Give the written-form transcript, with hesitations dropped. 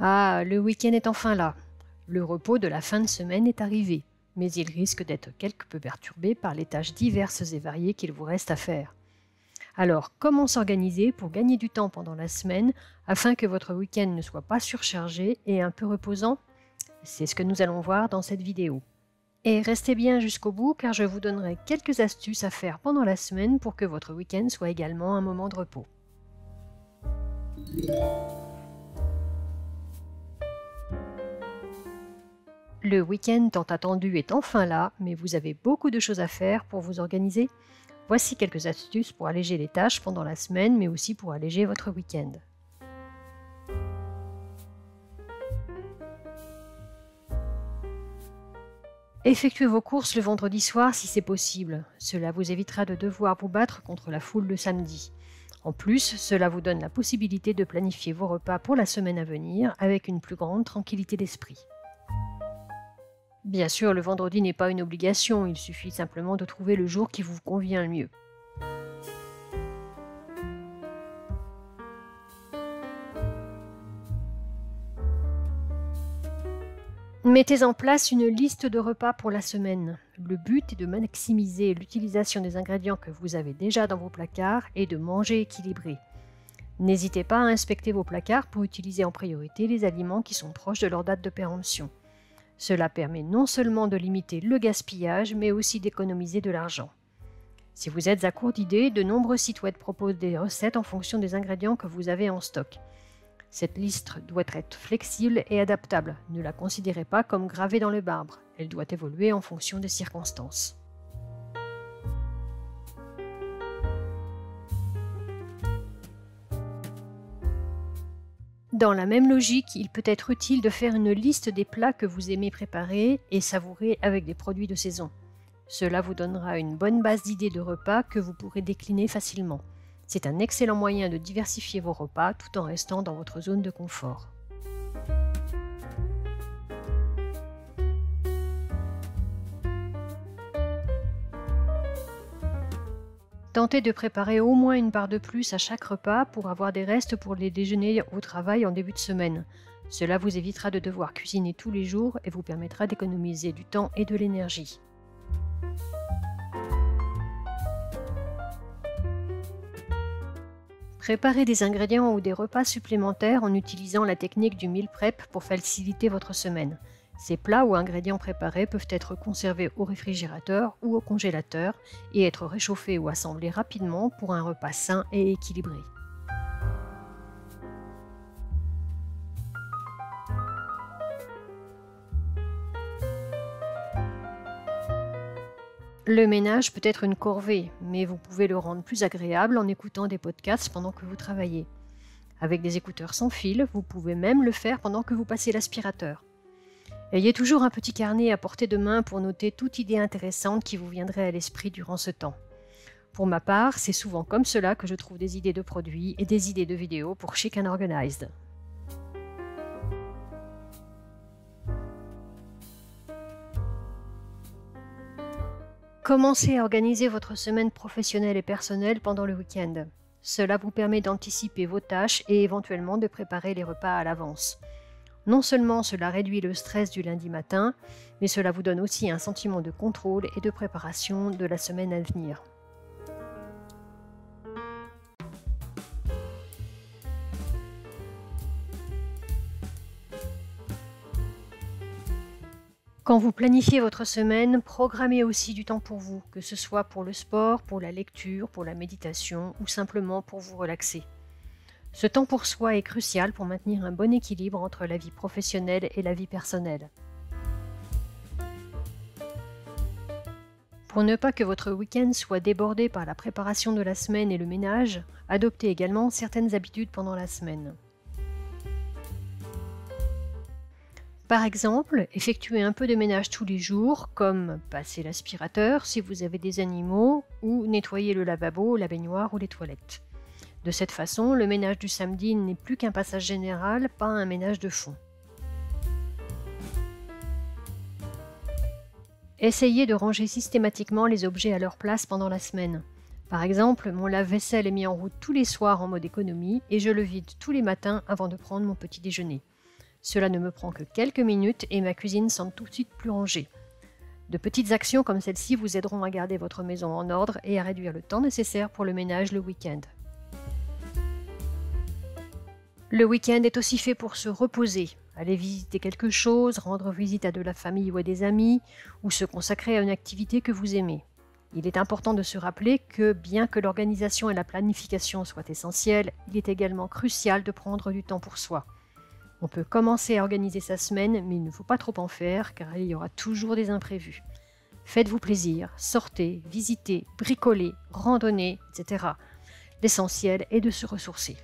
Ah, le week-end est enfin là. Le repos de la fin de semaine est arrivé, mais il risque d'être quelque peu perturbé par les tâches diverses et variées qu'il vous reste à faire. Alors, comment s'organiser pour gagner du temps pendant la semaine afin que votre week-end ne soit pas surchargé et un peu reposant? C'est ce que nous allons voir dans cette vidéo. Et restez bien jusqu'au bout car je vous donnerai quelques astuces à faire pendant la semaine pour que votre week-end soit également un moment de repos. Le week-end tant attendu est enfin là, mais vous avez beaucoup de choses à faire pour vous organiser. Voici quelques astuces pour alléger les tâches pendant la semaine, mais aussi pour alléger votre week-end. Effectuez vos courses le vendredi soir si c'est possible. Cela vous évitera de devoir vous battre contre la foule le samedi. En plus, cela vous donne la possibilité de planifier vos repas pour la semaine à venir avec une plus grande tranquillité d'esprit. Bien sûr, le vendredi n'est pas une obligation, il suffit simplement de trouver le jour qui vous convient le mieux. Mettez en place une liste de repas pour la semaine. Le but est de maximiser l'utilisation des ingrédients que vous avez déjà dans vos placards et de manger équilibré. N'hésitez pas à inspecter vos placards pour utiliser en priorité les aliments qui sont proches de leur date de péremption. Cela permet non seulement de limiter le gaspillage, mais aussi d'économiser de l'argent. Si vous êtes à court d'idées, de nombreux sites web proposent des recettes en fonction des ingrédients que vous avez en stock. Cette liste doit être flexible et adaptable. Ne la considérez pas comme gravée dans le marbre. Elle doit évoluer en fonction des circonstances. Dans la même logique, il peut être utile de faire une liste des plats que vous aimez préparer et savourer avec des produits de saison. Cela vous donnera une bonne base d'idées de repas que vous pourrez décliner facilement. C'est un excellent moyen de diversifier vos repas tout en restant dans votre zone de confort. Tentez de préparer au moins une part de plus à chaque repas pour avoir des restes pour les déjeuners au travail en début de semaine. Cela vous évitera de devoir cuisiner tous les jours et vous permettra d'économiser du temps et de l'énergie. Préparez des ingrédients ou des repas supplémentaires en utilisant la technique du meal prep pour faciliter votre semaine. Ces plats ou ingrédients préparés peuvent être conservés au réfrigérateur ou au congélateur et être réchauffés ou assemblés rapidement pour un repas sain et équilibré. Le ménage peut être une corvée, mais vous pouvez le rendre plus agréable en écoutant des podcasts pendant que vous travaillez. Avec des écouteurs sans fil, vous pouvez même le faire pendant que vous passez l'aspirateur. Ayez toujours un petit carnet à portée de main pour noter toute idée intéressante qui vous viendrait à l'esprit durant ce temps. Pour ma part, c'est souvent comme cela que je trouve des idées de produits et des idées de vidéos pour Chic and Organized. Commencez à organiser votre semaine professionnelle et personnelle pendant le week-end. Cela vous permet d'anticiper vos tâches et éventuellement de préparer les repas à l'avance. Non seulement cela réduit le stress du lundi matin, mais cela vous donne aussi un sentiment de contrôle et de préparation de la semaine à venir. Quand vous planifiez votre semaine, programmez aussi du temps pour vous, que ce soit pour le sport, pour la lecture, pour la méditation ou simplement pour vous relaxer. Ce temps pour soi est crucial pour maintenir un bon équilibre entre la vie professionnelle et la vie personnelle. Pour ne pas que votre week-end soit débordé par la préparation de la semaine et le ménage, adoptez également certaines habitudes pendant la semaine. Par exemple, effectuez un peu de ménage tous les jours, comme passer l'aspirateur si vous avez des animaux, ou nettoyer le lavabo, la baignoire ou les toilettes. De cette façon, le ménage du samedi n'est plus qu'un passage général, pas un ménage de fond. Essayez de ranger systématiquement les objets à leur place pendant la semaine. Par exemple, mon lave-vaisselle est mis en route tous les soirs en mode économie et je le vide tous les matins avant de prendre mon petit déjeuner. Cela ne me prend que quelques minutes et ma cuisine semble tout de suite plus rangée. De petites actions comme celle-ci vous aideront à garder votre maison en ordre et à réduire le temps nécessaire pour le ménage le week-end. Le week-end est aussi fait pour se reposer, aller visiter quelque chose, rendre visite à de la famille ou à des amis, ou se consacrer à une activité que vous aimez. Il est important de se rappeler que bien que l'organisation et la planification soient essentielles, il est également crucial de prendre du temps pour soi. On peut commencer à organiser sa semaine, mais il ne faut pas trop en faire car il y aura toujours des imprévus. Faites-vous plaisir, sortez, visitez, bricolez, randonnez, etc. L'essentiel est de se ressourcer.